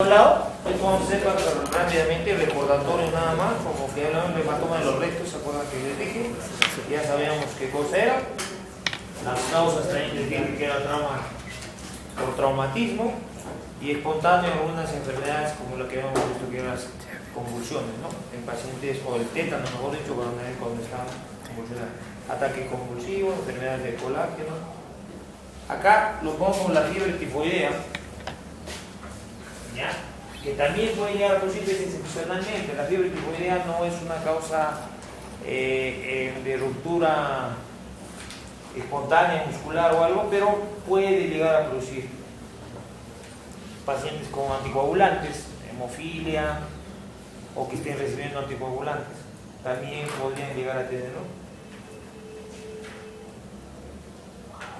Lado, esto vamos a hacer rápidamente el recordatorio nada más, como que hablamos de hematoma de los rectos, ¿se acuerdan que les dije? Ya sabíamos qué cosa era, las causas también les dije que era trauma por traumatismo y espontáneo en algunas enfermedades como la que habíamos visto que eran las convulsiones, ¿no? En pacientes, o el tétano, mejor dicho, cuando están convulsionados, ataque convulsivo, enfermedades de colágeno. Acá lo pongo como la fiebre tifoidea, ¿ya? Que también puede llegar a producirse excepcionalmente. La fiebre tifoidea no es una causa de ruptura espontánea, muscular o algo, pero puede llegar a producir. Pacientes con anticoagulantes, hemofilia o que estén recibiendo anticoagulantes, también podrían llegar a tenerlo.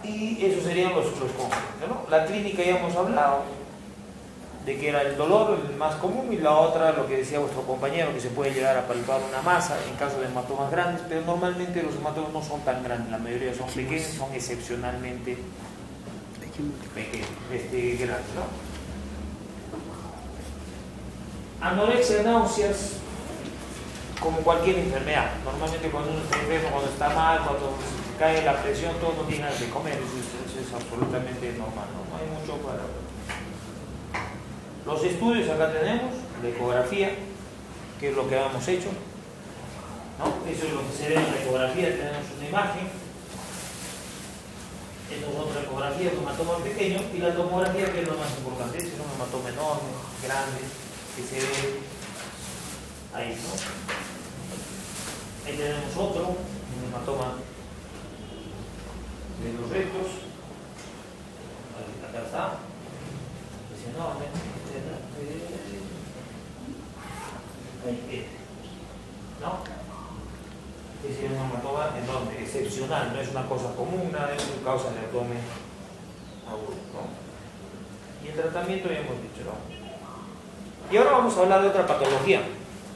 Y esos serían los componentes, ¿no? La clínica ya hemos hablado de que era el dolor el más común, y la otra, lo que decía vuestro compañero, que se puede llegar a palpar una masa en caso de hematomas grandes, pero normalmente los hematomas no son tan grandes, la mayoría son pequeños, son excepcionalmente pequeños, grandes, ¿no? Anorexia, náuseas, como cualquier enfermedad. Normalmente cuando uno está enfermo, cuando está mal, cuando se cae la presión, todo no tiene ganas de comer, eso es absolutamente normal, no hay mucho para... Los estudios acá tenemos, la ecografía, que es lo que habíamos hecho, ¿no? Eso es lo que se ve en la ecografía, tenemos una imagen, esta es otra ecografía, un hematoma pequeño, y la tomografía, que es lo más importante, es un hematoma enorme, grande, que se ve ahí, ¿no? Ahí tenemos otro, un hematoma de los rectos, acá está, es enorme. ¿No? Es un hematoma enorme, excepcional, no es una cosa común, nada de eso causa de abdomen agudo, ¿no? Y el tratamiento ya hemos dicho, ¿no? Y ahora vamos a hablar de otra patología.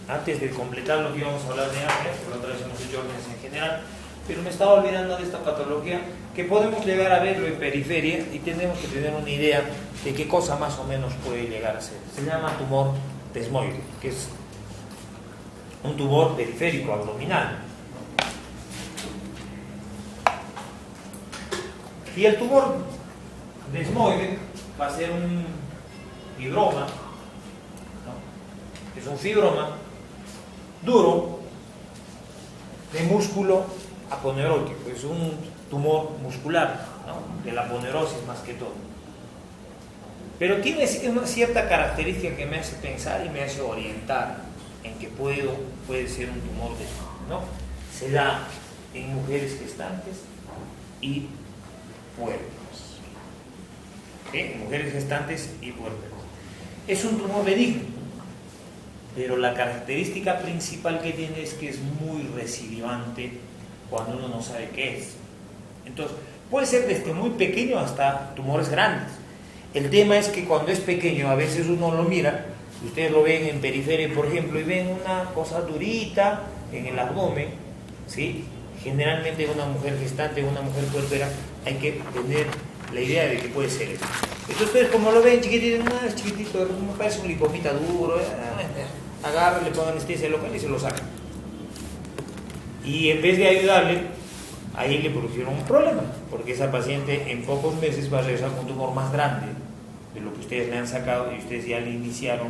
Antes de completar lo que íbamos a hablar de hernias, por la otra vez hemos hecho hernias en general, pero me estaba olvidando de esta patología que podemos llegar a verlo en periferia y tenemos que tener una idea de qué cosa más o menos puede llegar a ser. Se llama tumor desmoide, que es un tumor periférico abdominal. Y el tumor desmoide va a ser un fibroma, ¿no? Es un fibroma duro de músculo aponeurótico, es un tumor muscular, ¿no? De la aponeurosis más que todo. Pero tiene una cierta característica que me hace pensar y me hace orientar en que puede ser un tumor desmoide, ¿no? Se da en mujeres gestantes y puérperas. ¿Sí? Mujeres gestantes y puérperas. Es un tumor benigno, pero la característica principal que tiene es que es muy recidivante cuando uno no sabe qué es. Entonces, puede ser desde muy pequeño hasta tumores grandes. El tema es que cuando es pequeño, a veces uno lo mira, ustedes lo ven en periferia, por ejemplo, y ven una cosa durita en el abdomen, ¿sí? Generalmente una mujer gestante, una mujer puérpera, hay que tener la idea de que puede ser eso. Entonces, ustedes como lo ven chiquitito, es chiquitito, me parece un lipomita duro, agarran, le ponen anestesia local y se lo sacan. Y en vez de ayudarle, ahí le produjeron un problema, porque esa paciente en pocos meses va a regresar con un tumor más grande de lo que ustedes le han sacado, y ustedes ya le iniciaron,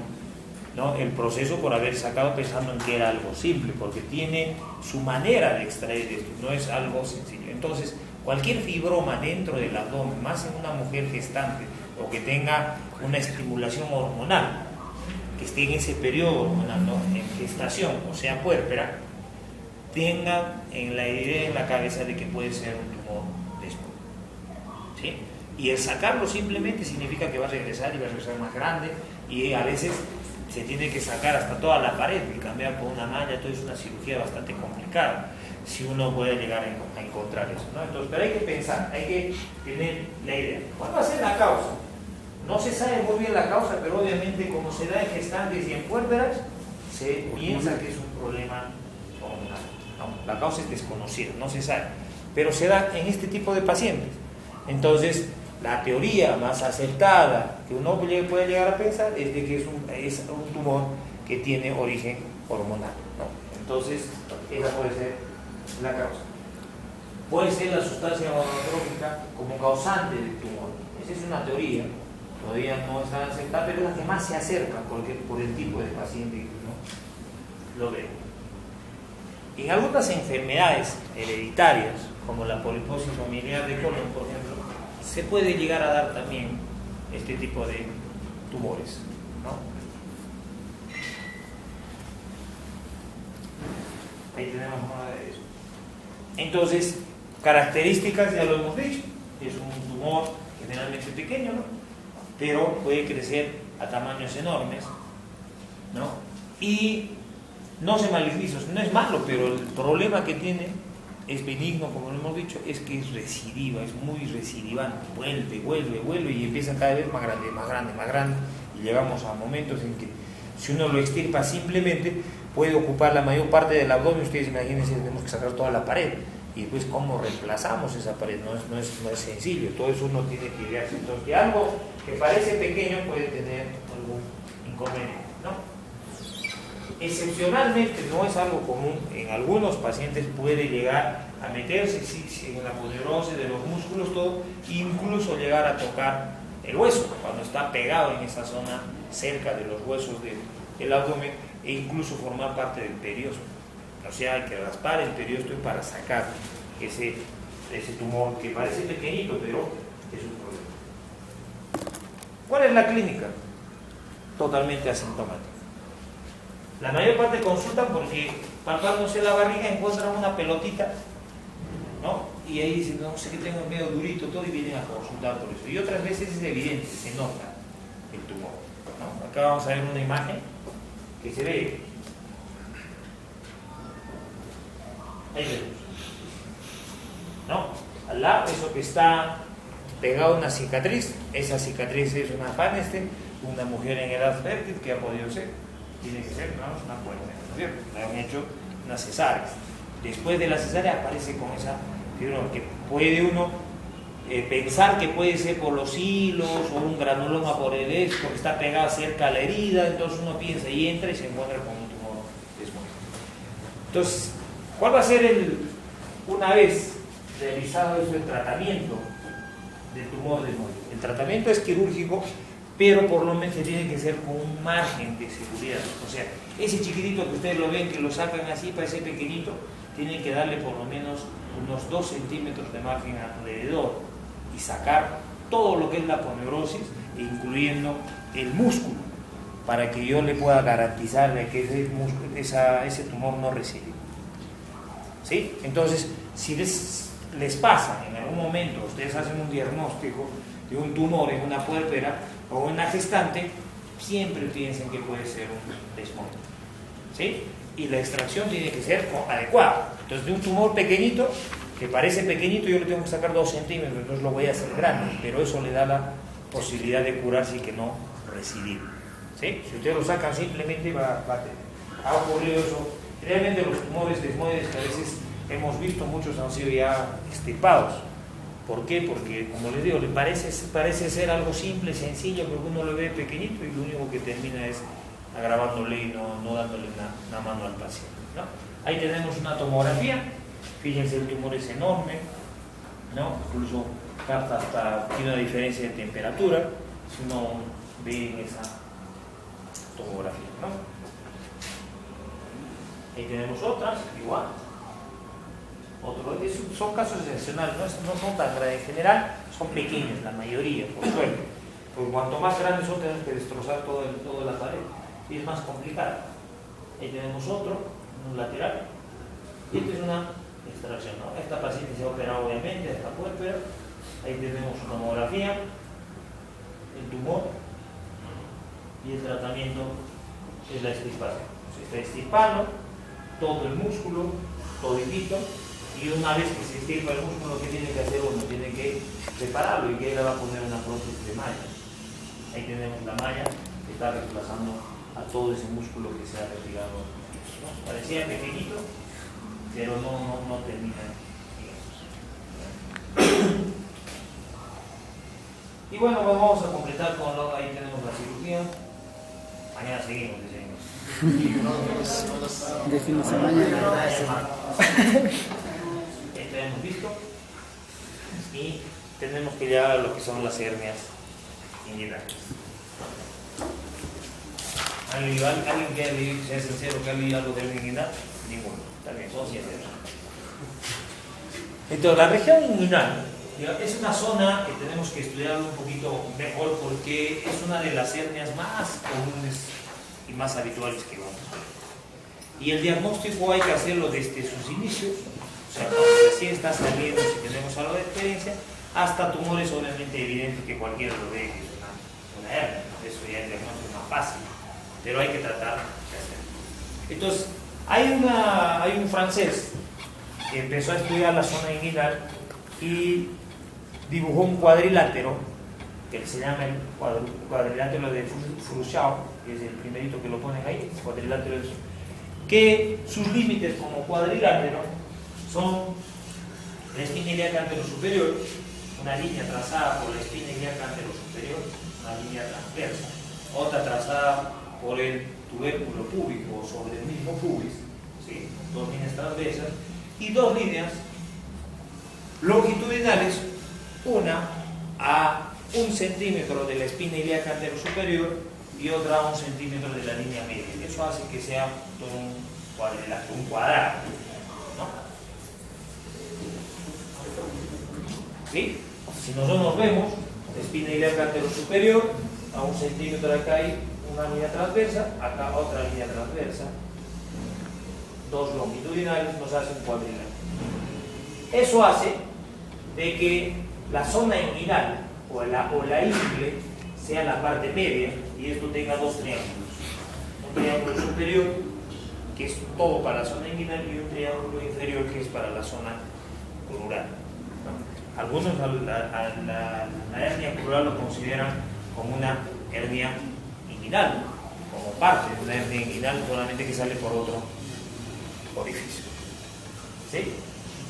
¿no?, el proceso por haber sacado pensando en que era algo simple, porque tiene su manera de extraer esto, no es algo sencillo. Entonces, cualquier fibroma dentro del abdomen, más en una mujer gestante o que tenga una estimulación hormonal, que esté en ese periodo hormonal, ¿no?, en gestación, o sea, puérpera, tengan en la idea, en la cabeza de que puede ser un tumor desmoide, ¿sí? Y el sacarlo simplemente significa que va a regresar y va a regresar más grande, y a veces se tiene que sacar hasta toda la pared y cambiar por una malla. Todo es una cirugía bastante complicada si uno puede llegar a encontrar eso, ¿no? Entonces, pero hay que pensar, hay que tener la idea. ¿Cuál va a ser la causa? No se sabe muy bien la causa, pero obviamente como se da en gestantes y en puérperas, se piensa que es un problema hormonal. No, la causa es desconocida, no se sabe, pero se da en este tipo de pacientes. Entonces, la teoría más aceptada que uno puede llegar a pensar es de que es un tumor que tiene origen hormonal, ¿no? Entonces, esa puede ser la causa. Puede ser la sustancia hormonotrópica como causante del tumor. Esa es una teoría, todavía no está aceptada, pero es la que más se acerca por el tipo de paciente que uno lo ve. En algunas enfermedades hereditarias, como la poliposis familiar de colon, por ejemplo, se puede llegar a dar también este tipo de tumores, ¿no? Ahí tenemos una de eso. Entonces, características ya lo hemos dicho, es un tumor generalmente pequeño, ¿no? Pero puede crecer a tamaños enormes, ¿no? Y no se maligniza, no es malo, pero el problema que tiene es benigno, como lo hemos dicho, es que es recidiva, es muy recidivante, vuelve y empieza cada vez más grande, y llegamos a momentos en que si uno lo extirpa simplemente puede ocupar la mayor parte del abdomen. Ustedes imagínense, tenemos que sacar toda la pared, y después cómo reemplazamos esa pared, no es sencillo, todo eso uno tiene que idearse. Entonces, que algo que parece pequeño puede tener algún inconveniente, ¿no? Excepcionalmente, no es algo común, en algunos pacientes puede llegar a meterse en la aponeurose de los músculos, todo, incluso llegar a tocar el hueso, cuando está pegado en esa zona cerca de los huesos del abdomen, e incluso formar parte del periósteo. O sea, hay que raspar el periósteo para sacar ese tumor que parece pequeñito, pero es un problema. ¿Cuál es la clínica? Totalmente asintomática. La mayor parte consultan porque palpándose la barriga encuentran una pelotita, ¿no? Y ahí dicen, no sé qué tengo medio durito, todo, y vienen a consultar por eso. Y otras veces es evidente, se nota el tumor, ¿no? Acá vamos a ver una imagen que se ve. Ahí vemos, ¿no? Al lado, eso que está pegado a una cicatriz, esa cicatriz es una Pfanstieck, una mujer en edad fértil que ha podido ser. Tiene que ser, ¿no? Una puerta, ¿no es cierto? Le han hecho una cesárea. Después de la cesárea aparece con esa fibra que puede uno pensar que puede ser por los hilos o un granuloma por el esto que está pegado cerca a la herida. Entonces uno piensa y entra y se encuentra con un tumor desmoido. Entonces, ¿cuál va a ser una vez realizado eso, el tratamiento del tumor desmoido? El tratamiento es quirúrgico, pero por lo menos tiene que ser con un margen de seguridad. O sea, ese chiquitito que ustedes lo ven, que lo sacan así, parece pequeñito, tienen que darle por lo menos unos 2 centímetros de margen alrededor y sacar todo lo que es la aponeurosis, incluyendo el músculo, para que yo le pueda garantizar de que ese tumor no reside. ¿Sí? Entonces, si les pasa en algún momento, ustedes hacen un diagnóstico de un tumor en una puérpera o una gestante, siempre piensen que puede ser un desmoide, ¿sí? Y la extracción tiene que ser adecuada. Entonces, de un tumor pequeñito, que parece pequeñito, yo le tengo que sacar 2 centímetros, entonces lo voy a hacer grande, pero eso le da la posibilidad de curarse y que no recidir, ¿sí? Si ustedes lo sacan simplemente va a tener. Ha ocurrido eso. Realmente los tumores desmoides que a veces hemos visto, muchos han sido ya extirpados. ¿Por qué? Porque, como les digo, le parece ser algo simple, sencillo, porque uno lo ve pequeñito y lo único que termina es agravándole y no dándole una mano al paciente, ¿no? Ahí tenemos una tomografía, fíjense, el tumor es enorme, ¿no? Incluso hasta tiene una diferencia de temperatura, si uno ve en esa tomografía, ¿no? Ahí tenemos otras, igual. Son casos excepcionales, no son tan grandes. En general son pequeños, la mayoría, por suerte. Porque cuanto más grandes son, tenemos que destrozar toda la pared y es más complicado. Ahí tenemos otro, un lateral. Y esta es una extracción, ¿no? Esta paciente se ha operado obviamente, esta puérpera. Ahí tenemos una tomografía, el tumor y el tratamiento es la extirpación. Se está extirpando todo el músculo, toditito. Y una vez que se extirpa el músculo, ¿qué tiene que hacer uno? Tiene que prepararlo y que le va a poner una prótesis de malla. Ahí tenemos la malla que está reemplazando a todo ese músculo que se ha retirado. ¿No? Parecía pequeñito, pero no termina. Y bueno, pues vamos a completar con lo, ahí tenemos la cirugía. Mañana seguimos, De fin de semana. Esto ya hemos visto. Y tenemos que llegar a lo que son las hernias inguinales. ¿Alguien que sea sincero que ha leído algo de hernia inguinal? Ninguno. También son sinceros. Entonces, la región inguinal es una zona que tenemos que estudiar un poquito mejor porque es una de las hernias más comunes y más habituales que vamos a ver. Y el diagnóstico hay que hacerlo desde sus inicios, o sea, cuando recién está saliendo, si tenemos algo de experiencia, hasta tumores obviamente evidentes que cualquiera lo ve que es una hernia. Eso ya el diagnóstico es más fácil, pero hay que tratar de hacerlo. Entonces, hay un francés que empezó a estudiar la zona inguinal y dibujó un cuadrilátero que se llama el cuadrilátero de Froissart, que es el primerito que lo ponen ahí, cuadrilátero es, que sus límites como cuadrilátero son la espina ilíaca anterosuperior, una línea trazada por la espina ilíaca anterosuperior, una línea transversa, otra trazada por el tubérculo púbico sobre el mismo pubis, ¿sí? Dos líneas transversas y dos líneas longitudinales, una a 1 centímetro de la espina ilíaca anterosuperior y otra a 1 centímetro de la línea media. Eso hace que sea todo un cuadrilátero, un cuadrado, ¿no? ¿Sí? Si nosotros vemos la espina ilíaca anterosuperior, a 1 centímetro de acá hay una línea transversa, acá otra línea transversa, dos longitudinales, nos hace un cuadrilátero. Eso hace de que la zona inguinal o la ingle sea la parte media y esto tenga dos triángulos. Un triángulo superior, que es todo para la zona inguinal, y un triángulo inferior, que es para la zona crural, ¿no? Algunos la hernia crural lo consideran como una hernia inguinal, como parte de una hernia inguinal, solamente que sale por otro orificio. ¿Sí?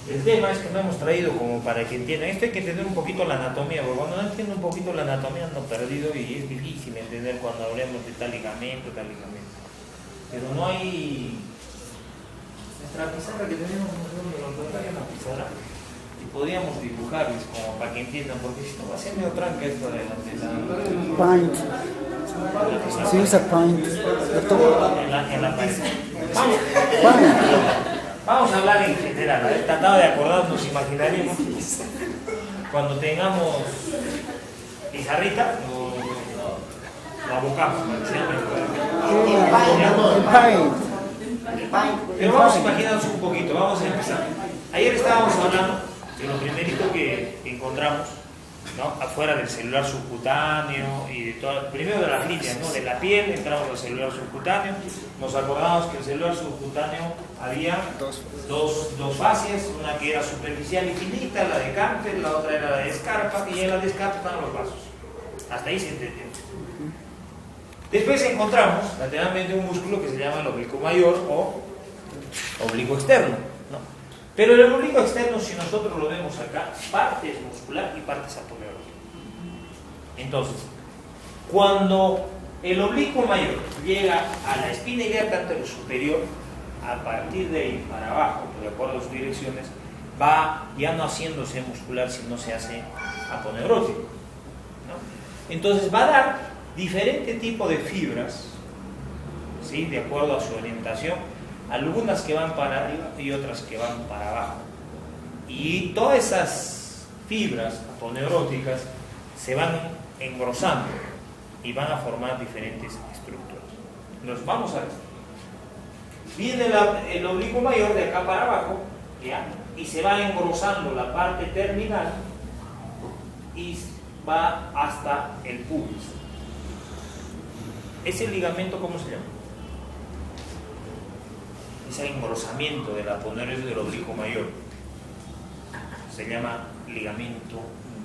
El tema es que no hemos traído como para que entiendan. Esto hay que entender un poquito la anatomía, porque cuando no entiendo un poquito la anatomía ando perdido y es difícil entender cuando hablemos de tal ligamento. Pero no hay... Nuestra pizarra que tenemos hay una pizarra y podríamos dibujarles como para que entiendan, porque si no va a ser medio tranca esto de la... Paint. Se usa paint. En la pared. Paint. Vamos a hablar en general, he tratado de acordarnos, imaginaremos. Cuando tengamos pizarrita, la buscamos. El paint. Pero vamos a imaginarnos un poquito, vamos a empezar. Ayer estábamos hablando de lo primerito que encontramos, ¿no? Afuera del celular subcutáneo y de todo, primero de las líneas, ¿no? De la piel entramos al celular subcutáneo. Nos acordamos que el celular subcutáneo había dos fases, una que era superficial y finita, la de Campbell, la otra era la de Scarpa, y en la de Scarpa están los vasos. Hasta ahí se entendió. Después encontramos lateralmente un músculo que se llama el oblicuo mayor o oblicuo externo, ¿no? Pero el oblicuo externo, si nosotros lo vemos acá, parte es muscular y parte es aponeurológico. Entonces, cuando el oblicuo mayor llega a la espina ilíaca anterosuperior, a partir de ahí para abajo, de acuerdo a sus direcciones, va ya no haciéndose muscular, sino se hace aponeurótico, ¿no? Entonces va a dar diferente tipo de fibras, ¿sí? De acuerdo a su orientación, algunas que van para arriba y otras que van para abajo. Y todas esas fibras aponeuróticas se van engrosando y van a formar diferentes estructuras. Nos vamos a ver. Viene el oblicuo mayor de acá para abajo, ¿ya? Y se va engrosando la parte terminal y va hasta el pubis. ¿Ese ligamento cómo se llama? Ese engrosamiento del aponeurosio del oblicuo mayor se llama ligamento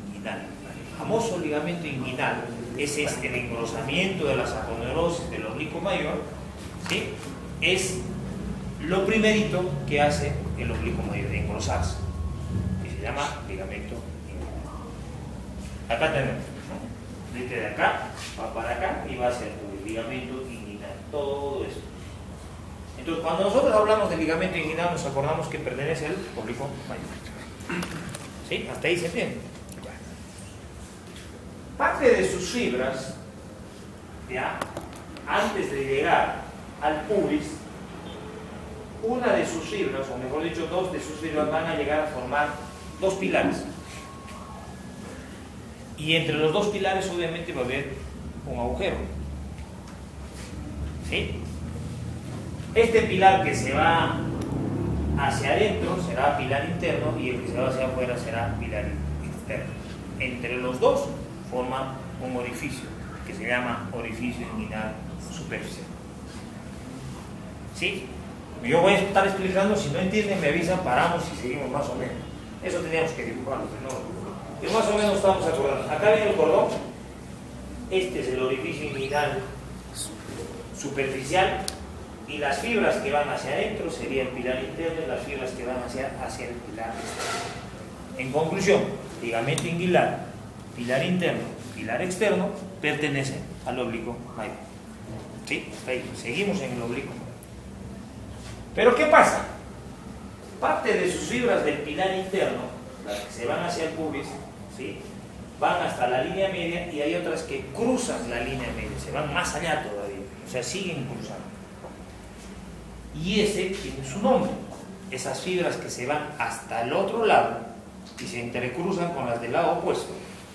inguinal. El famoso ligamento inguinal, ese es el engrosamiento de las aponeurosis del oblicuo mayor, ¿sí? Es lo primerito que hace el oblicuo mayor, engrosarse, que se llama ligamento inguinal. Acá tenemos, ¿no? de acá, va para acá y va hacia el pubis, ligamento inguinal, todo esto. Entonces, cuando nosotros hablamos de ligamento inguinal, nos acordamos que pertenece al oblicuo mayor. ¿Sí? ¿Hasta ahí se entiende? Parte de sus fibras, ya, antes de llegar al pubis, una de sus fibras, o mejor dicho, dos de sus fibras van a llegar a formar dos pilares. Y entre los dos pilares obviamente va a haber un agujero. ¿Sí? Este pilar que se va hacia adentro será pilar interno y el que se va hacia afuera será pilar externo. Entre los dos forman un orificio que se llama orificio inguinal superficial. ¿Sí? Yo voy a estar explicando, si no entienden me avisan, paramos y seguimos más o menos. Eso teníamos que dibujarlo, pero más o menos estamos acordando. Acá viene el cordón, este es el orificio inguinal superficial y las fibras que van hacia adentro serían el pilar interno y las fibras que van hacia el pilar externo. En conclusión, ligamento inguinal, pilar interno, pilar externo pertenecen al oblicuo mayor. ¿Sí? Ahí, seguimos en el oblicuo mayor. Pero ¿qué pasa? Parte de sus fibras del pilar interno, las que se van hacia el pubis, ¿sí?, van hasta la línea media y hay otras que cruzan la línea media, se van más allá todavía, o sea, siguen cruzando. Y ese tiene su nombre, esas fibras que se van hasta el otro lado y se entrecruzan con las del lado opuesto,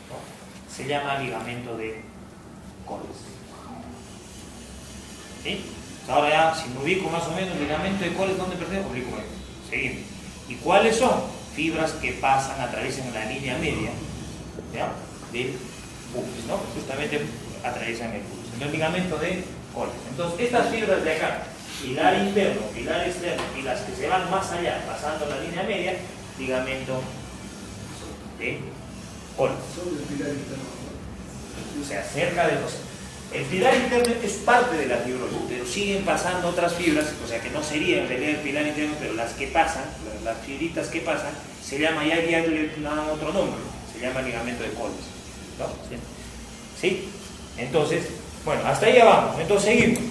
¿no?, se llama ligamento de Colles. ¿Sí? Ahora ya, si me ubico más o menos, ligamento de Colles, ¿dónde pertenece? Oblicuo mayor. Seguimos. ¿Y cuáles son? Fibras que pasan, atraviesan la línea media, ¿ya?, del pubis, ¿no? Justamente atraviesan el pubis. Entonces, ligamento de Colles. Entonces, estas fibras de acá, pilar interno, pilar externo, y las que se van más allá, pasando la línea media, ligamento de Colles. O sea, cerca de los... El pilar interno es parte de la fibrosis, pero siguen pasando otras fibras, o sea que no sería en realidad el pilar interno, pero las que pasan, las fibritas que pasan, se llama, ya le dan otro nombre, se llama ligamento de Colles, ¿no? ¿Sí? Entonces, bueno, hasta ahí ya vamos, entonces seguimos.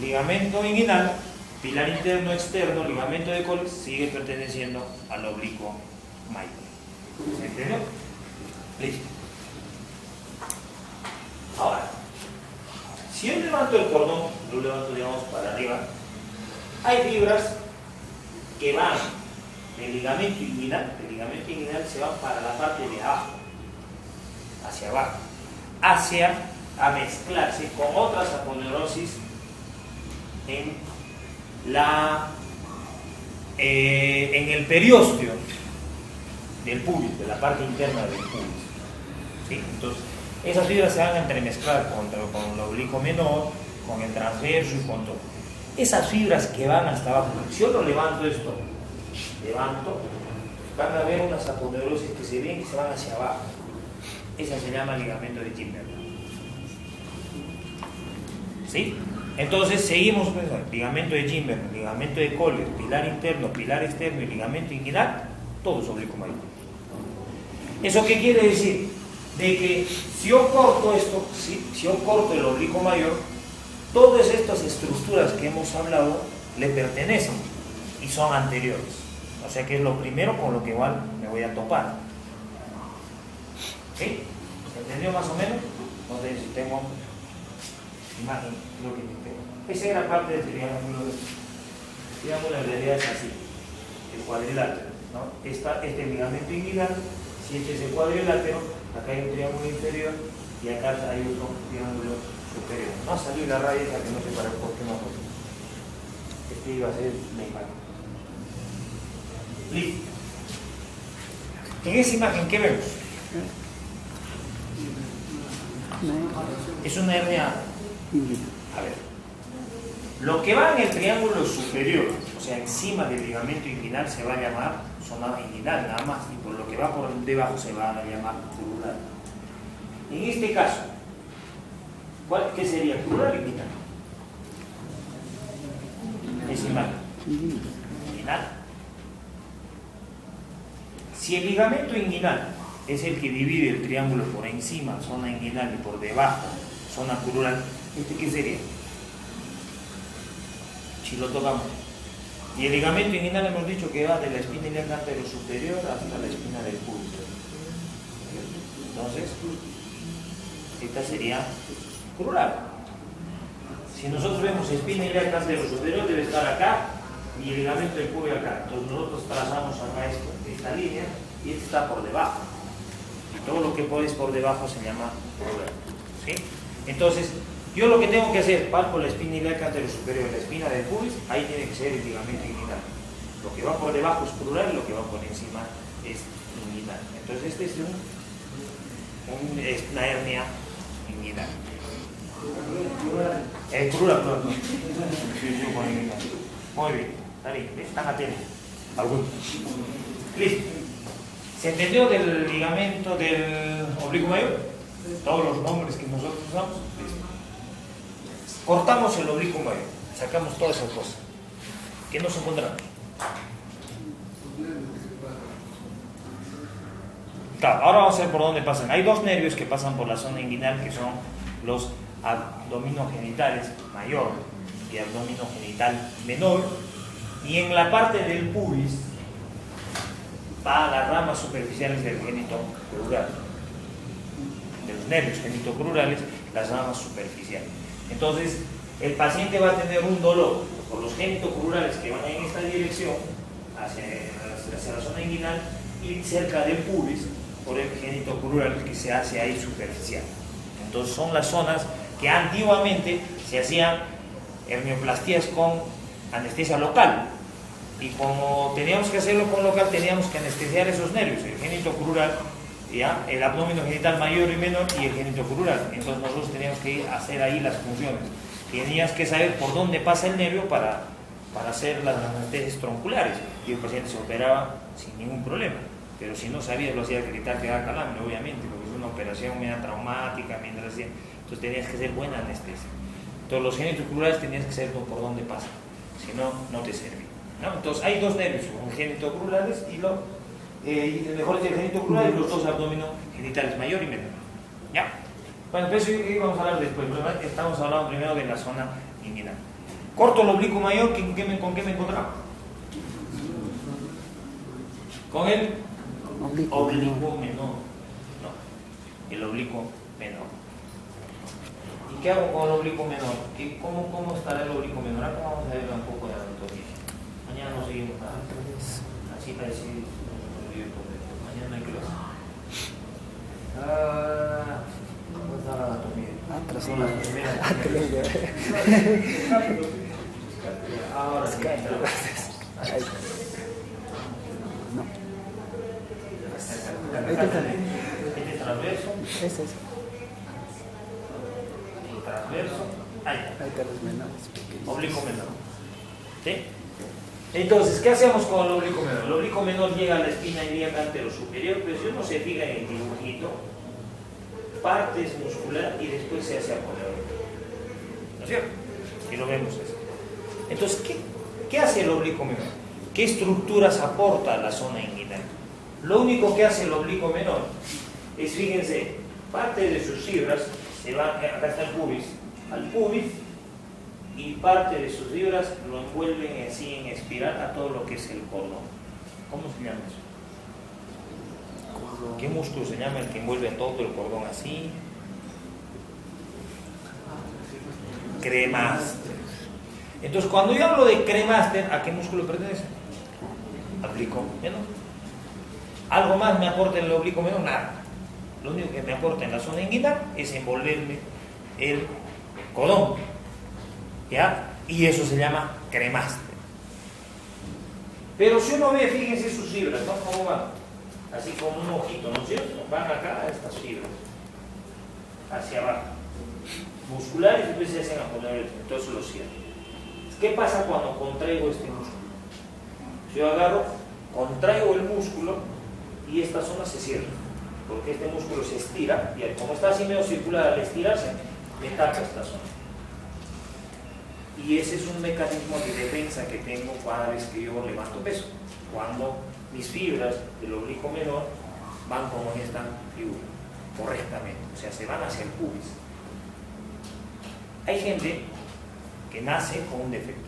Ligamento inguinal, pilar interno, externo, ligamento de Colles, sigue perteneciendo al oblicuo mayor. ¿Se entendió? Listo. Ahora, si yo levanto el cordón, lo levanto, digamos, para arriba, hay fibras que van del ligamento inguinal se van para la parte de abajo, hacia abajo, hacia a mezclarse con otras aponeurosis en el periósteo del pubis, de la parte interna del pubis. ¿Sí? Entonces, esas fibras se van a entremezclar con el oblicuo menor, con el transverso y con todo. Esas fibras que van hasta abajo, si yo lo levanto esto, van a ver unas aponeurosis que se ven que se van hacia abajo. Esa se llama ligamento de Gimberman. ¿Sí? Entonces seguimos, pues, ligamento de Gimberman, ligamento de Colles, pilar interno, pilar externo y ligamento inguinal, todos oblicuo mayor. ¿Eso qué quiere decir? De que si yo corto esto, si yo corto el oblicuo mayor, todas estas estructuras que hemos hablado le pertenecen y son anteriores. O sea que es lo primero con lo que igual me voy a topar. ¿Sí? ¿Se entendió más o menos? No sé si tengo imagen, creo que tengo. Esa era parte del triángulo. El triángulo en realidad es así, el cuadrilátero, ¿no? Este ligamento inguinal, si este es el cuadrilátero, acá hay un triángulo inferior y acá hay otro triángulo superior. No ha salido la raya esa que no sé para por qué no. Este iba a ser la imagen. Listo. En esa imagen, ¿qué vemos? Es una hernia. A ver. Lo que va en el triángulo superior, o sea, encima del ligamento inguinal, se va a llamar zona inguinal nada más, y por lo que va por debajo se va a llamar crural. En este caso, ¿qué sería crural o inguinal? Esa imagen. Inguinal. Si el ligamento inguinal es el que divide el triángulo por encima, zona inguinal, y por debajo, zona crural. ¿Este qué sería? Si lo tocamos. Y el ligamento inguinal hemos dicho que va de la espina ilíaca anterior superior hasta la espina del pubis. Entonces, esta sería crural. Si nosotros vemos espina ilíaca anterior superior, debe estar acá y el ligamento del pubis acá. Entonces nosotros trazamos acá esta línea y esta está por debajo. Y todo lo que pones por debajo se llama crural. ¿Sí? Entonces, yo lo que tengo que hacer, palpo la espina ilíaca anterior superior, la espina del pubis, ahí tiene que ser el ligamento inguinal. Lo que va por debajo es crural y lo que va por encima es inguinal. Entonces este es una hernia inguinal. Crural, no. Sí, con inguinal. Muy bien, está bien, están atentos. Algunos. Listo. ¿Se entendió del ligamento del oblicuo mayor? Todos los nombres que nosotros usamos. Listo. Cortamos el oblicuo mayor, sacamos todas esas cosas. ¿Qué nos encontramos? Claro, ahora vamos a ver por dónde pasan. Hay dos nervios que pasan por la zona inguinal, que son los abdominogenitales mayor y abdominogenital menor. Y en la parte del pubis va a las ramas superficiales del génito crural. De los nervios genitocrurales, las ramas superficiales. Entonces, el paciente va a tener un dolor por los genitocrurales que van en esta dirección, hacia la zona inguinal, y cerca del pubis, por el genitocrural que se hace ahí superficial. Entonces, son las zonas que antiguamente se hacían hernioplastías con anestesia local. Y como teníamos que hacerlo con local, teníamos que anestesiar esos nervios, el genitocrural, ¿ya? El abdomen genital mayor y menor y el genitocrural. Entonces nosotros teníamos que ir a hacer ahí las funciones. Tenías que saber por dónde pasa el nervio para hacer las anestesias tronculares. Y el paciente se operaba sin ningún problema. Pero si no sabías, lo hacías gritar que da calambre, obviamente, porque es una operación media traumática, mientras hacía. Entonces tenías que hacer buena anestesia. Entonces los genitocrurales tenías que saber por dónde pasa. Si no, no te servía, ¿no? Entonces hay dos nervios, los genitocrurales y mejor es el genitocrural y los dos abdominogenitales, mayor y menor. ¿Ya? Bueno, pues eso vamos a hablar después, pero estamos hablando primero de la zona inguinal. Corto el oblicuo mayor, ¿con qué me encontramos? Con el oblicuo menor. No, el oblicuo menor. ¿Y qué hago con el oblicuo menor? ¿Cómo estará el oblicuo menor? Acá vamos a ver un poco de anatomía. Mañana no seguimos nada. Así para decir. Mañana hay que ver. ¿Cómo está la anatomía? Ahora sí. No. Este transverso. Ese es. Y transverso. Ahí. Ahí están los menores pequeños. Oblicuo menor. ¿Sí? Entonces, ¿qué hacemos con el oblicuo menor? El oblicuo menor llega a la espina ilíaca anterior superior, pero si uno se fija en el dibujito, parte es muscular y después se hace aponeuro. ¿No es cierto? Y lo vemos así. Entonces, ¿qué hace el oblicuo menor? ¿Qué estructuras aporta a la zona inguinal? Lo único que hace el oblicuo menor es, fíjense, parte de sus fibras se va, acá está el pubis, al pubis, y parte de sus fibras lo envuelven así en espiral a todo lo que es el cordón. ¿Cómo se llama eso? ¿Qué músculo se llama el que envuelve todo el cordón así? Cremaster. Entonces, cuando yo hablo de cremaster, ¿a qué músculo pertenece? Al oblicuo menor. ¿Algo más me aporta el oblicuo menor? Nada. Lo único que me aporta en la zona inguinal es envolverme el cordón. ¿Ya? Y eso se llama cremaster. Pero si uno ve, fíjense sus fibras, ¿no? ¿Cómo van? Así como un ojito, ¿no es cierto? Van acá a estas fibras, hacia abajo, musculares, y después se hacen aponeuritis, entonces lo cierro. ¿Qué pasa cuando contraigo este músculo? Si yo agarro, contraigo el músculo y esta zona se cierra, porque este músculo se estira y como está así medio circular, al estirarse, me tapa esta zona. Y ese es un mecanismo de defensa que tengo cada vez que yo levanto peso. Cuando mis fibras del oblicuo menor van como en esta figura, correctamente, o sea, se van hacia el pubis. Hay gente que nace con un defecto.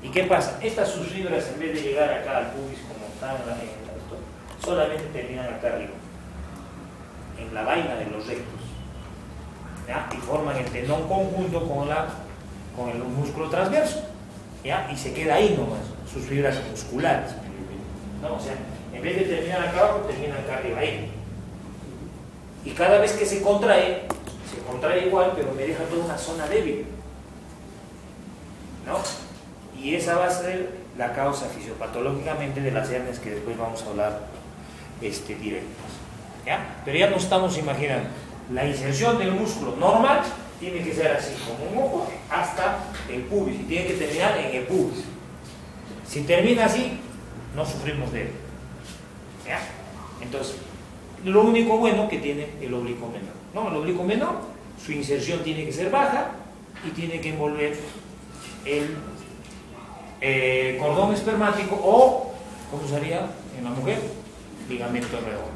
¿Y qué pasa? Estas sus fibras, en vez de llegar acá al pubis como están en esto, solamente terminan acá arriba, en la vaina de los rectos, ¿ya? Y forman el tendón conjunto con el músculo transverso, ¿ya? Y se queda ahí nomás, sus fibras musculares, ¿no? O sea, en vez de terminar acá abajo, terminan acá arriba, ahí. Y cada vez que se contrae igual, pero me deja toda una zona débil, ¿no? Y esa va a ser la causa fisiopatológicamente de las hernias que después vamos a hablar directas, ¿ya? Pero ya nos estamos imaginando, la inserción del músculo normal tiene que ser así, como un ojo hasta el pubis, y tiene que terminar en el pubis. Si termina así, no sufrimos de él, ¿ya? Entonces, lo único bueno que tiene el oblicuo menor, ¿no? El oblicuo menor, su inserción tiene que ser baja y tiene que envolver el cordón espermático o, ¿cómo sería en la mujer? Ligamento redondo,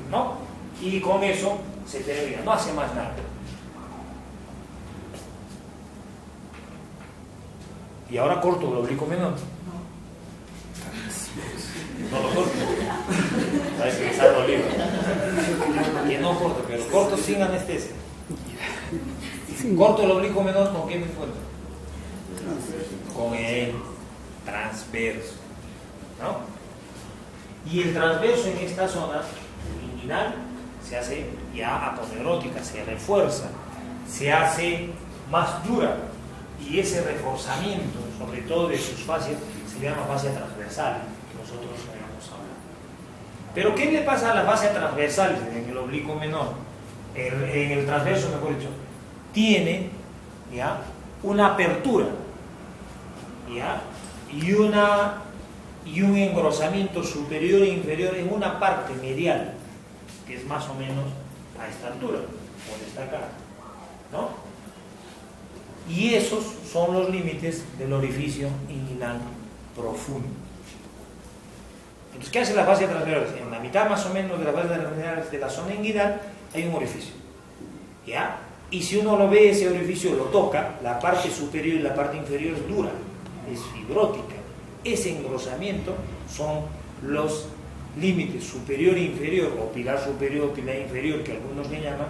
¿no? Y con eso se termina, no hace más nada. Y ahora corto el oblicuo menor. No lo corto. Sabes que está dolido. Que no corto, pero corto sin anestesia. Corto el oblicuo menor, ¿con qué me encuentro? Con el transverso, ¿no? Y el transverso en esta zona inguinal se hace ya aponeurótica, se refuerza, se hace más dura, y ese reforzamiento, sobre todo de sus fascias, se llama fascia transversal, que nosotros vamos a hablar. Pero ¿qué le pasa a la fascia transversal en el oblicuo menor? En el transverso, mejor dicho, tiene ya una apertura, ¿ya? Y un engrosamiento superior e inferior en una parte medial, que es más o menos a esta altura, donde está acá, ¿no? Y esos son los límites del orificio inguinal profundo. Entonces, ¿qué hace la fascia transversal? En la mitad más o menos de la fascia transversal de la zona inguinal hay un orificio, ¿ya? Y si uno lo ve, ese orificio lo toca, la parte superior y la parte inferior es dura, es fibrótica. Ese engrosamiento son los límites superior e inferior, o pilar superior o pilar inferior, que algunos le llaman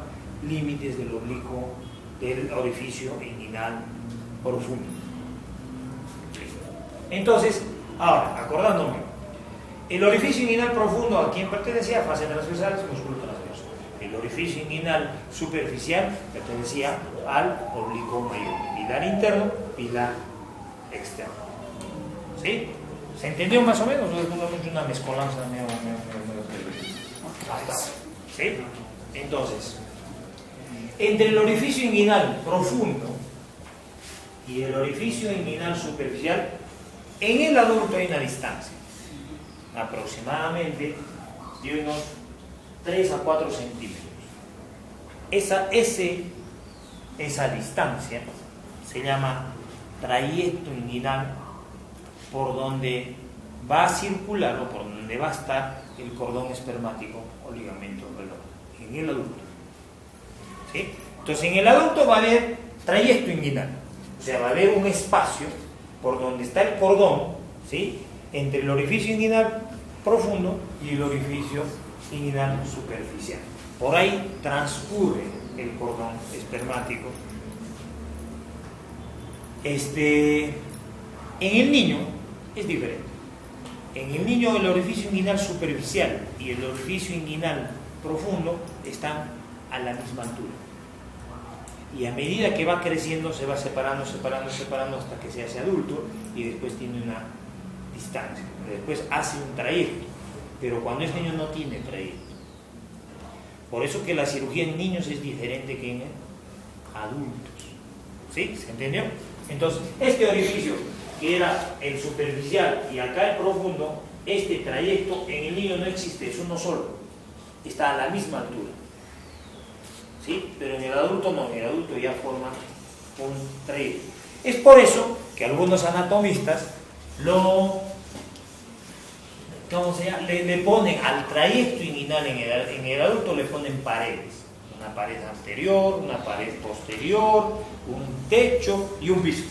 límites del oblicuo, del orificio inguinal profundo. Entonces, ahora, acordándome, el orificio inguinal profundo, ¿a quién pertenecía? Fascia transversal, músculo transverso. El orificio inguinal superficial pertenecía al oblicuo mayor, pilar interno, pilar externo. ¿Sí? ¿Se entendió más o menos? O es una mezcolanza medio. ¿Sí? Entonces, entre el orificio inguinal profundo y el orificio inguinal superficial, en el adulto hay una distancia, aproximadamente de unos 3 a 4 centímetros. Esa distancia se llama trayecto inguinal, por donde va a circular o por donde va a estar el cordón espermático o ligamento redondo, en el adulto. ¿Sí? Entonces, en el adulto va a haber trayecto inguinal, o sea, va a haber un espacio por donde está el cordón, ¿sí?, entre el orificio inguinal profundo y el orificio inguinal superficial. Por ahí transcurre el cordón espermático. En el niño es diferente. En el niño el orificio inguinal superficial y el orificio inguinal profundo están a la misma altura. Y a medida que va creciendo se va separando hasta que se hace adulto, y después tiene una distancia. Después hace un trayecto, pero cuando es niño no tiene trayecto. Por eso que la cirugía en niños es diferente que en adultos. ¿Sí? ¿Se entendió? Entonces, este orificio, que era el superficial y acá el profundo, este trayecto en el niño no existe, es uno solo, está a la misma altura. ¿Sí? Pero en el adulto no, en el adulto ya forma un trayecto. Es por eso que algunos anatomistas lo ¿cómo se llama? Le ponen al trayecto inguinal en el adulto, le ponen paredes. Una pared anterior, una pared posterior, un techo y un piso.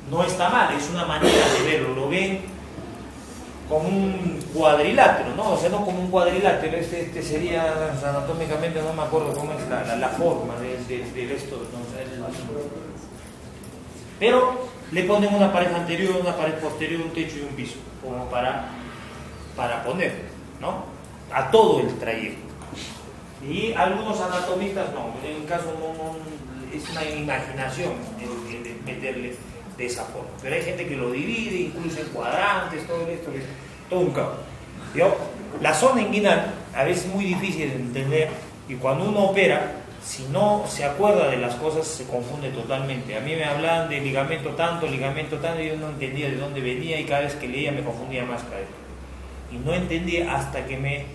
No está mal, es una manera de verlo, lo ven como un cuadrilátero, ¿no? O sea, no como un cuadrilátero, este sería, anatómicamente no me acuerdo cómo es la forma de esto, ¿no? Pero le ponen una pared anterior, una pared posterior, un techo y un piso, como para poner, ¿no? A todo el trayecto. Y algunos anatomistas no, en el caso no, es una imaginación el meterle de esa forma, pero hay gente que lo divide incluso en cuadrantes, todo esto, todo un caos. La zona inguinal a veces es muy difícil de entender y cuando uno opera, si no se acuerda de las cosas se confunde totalmente. A mí me hablaban de ligamento tanto, y yo no entendía de dónde venía y cada vez que leía me confundía más cada vez. Y no entendía hasta que me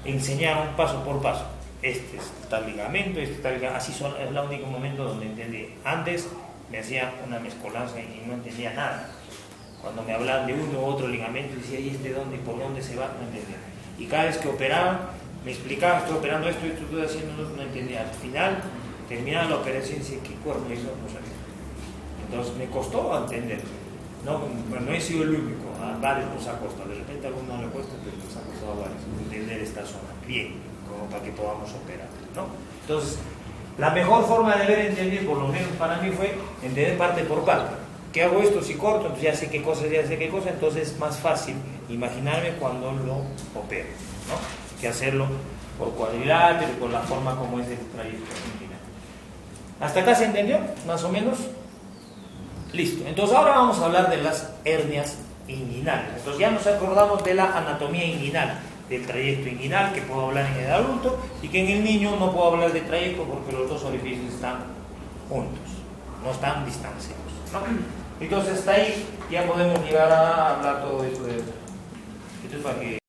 enseñaron paso por paso. Este es tal ligamento, este tal ligamento, así es el único momento donde entendí. Antes me hacía una mezcolanza y no entendía nada. Cuando me hablaban de uno u otro ligamento, decía, ¿y este dónde, por dónde se va? No entendía. Y cada vez que operaban, me explicaban, estoy operando esto, estoy haciendo, no entendía. Al final, terminaba la operación y decía, ¿qué cuerno hizo? No sabía. Entonces me costó entender. No he sido el único, a varios nos ha costado. De repente a algunos no le cuesta, pero nos ha costado a varios entender esta zona bien, como para que podamos operar, ¿no? Entonces, la mejor forma de ver entender, por lo menos para mí, fue entender parte por parte. ¿Qué hago esto si corto? Entonces ya sé qué cosa, entonces es más fácil imaginarme cuando lo opero, ¿no? Que hacerlo por cuadrilátero, por la forma como es el trayecto inguinal. ¿Hasta acá se entendió? ¿Más o menos? Listo. Entonces ahora vamos a hablar de las hernias inguinales. Entonces ya nos acordamos de la anatomía inguinal, del trayecto inguinal, que puedo hablar en el adulto, y que en el niño no puedo hablar de trayecto porque los dos orificios están juntos, no están distanciados, ¿no? Entonces hasta ahí ya podemos llegar a hablar todo esto de esto. Esto es para que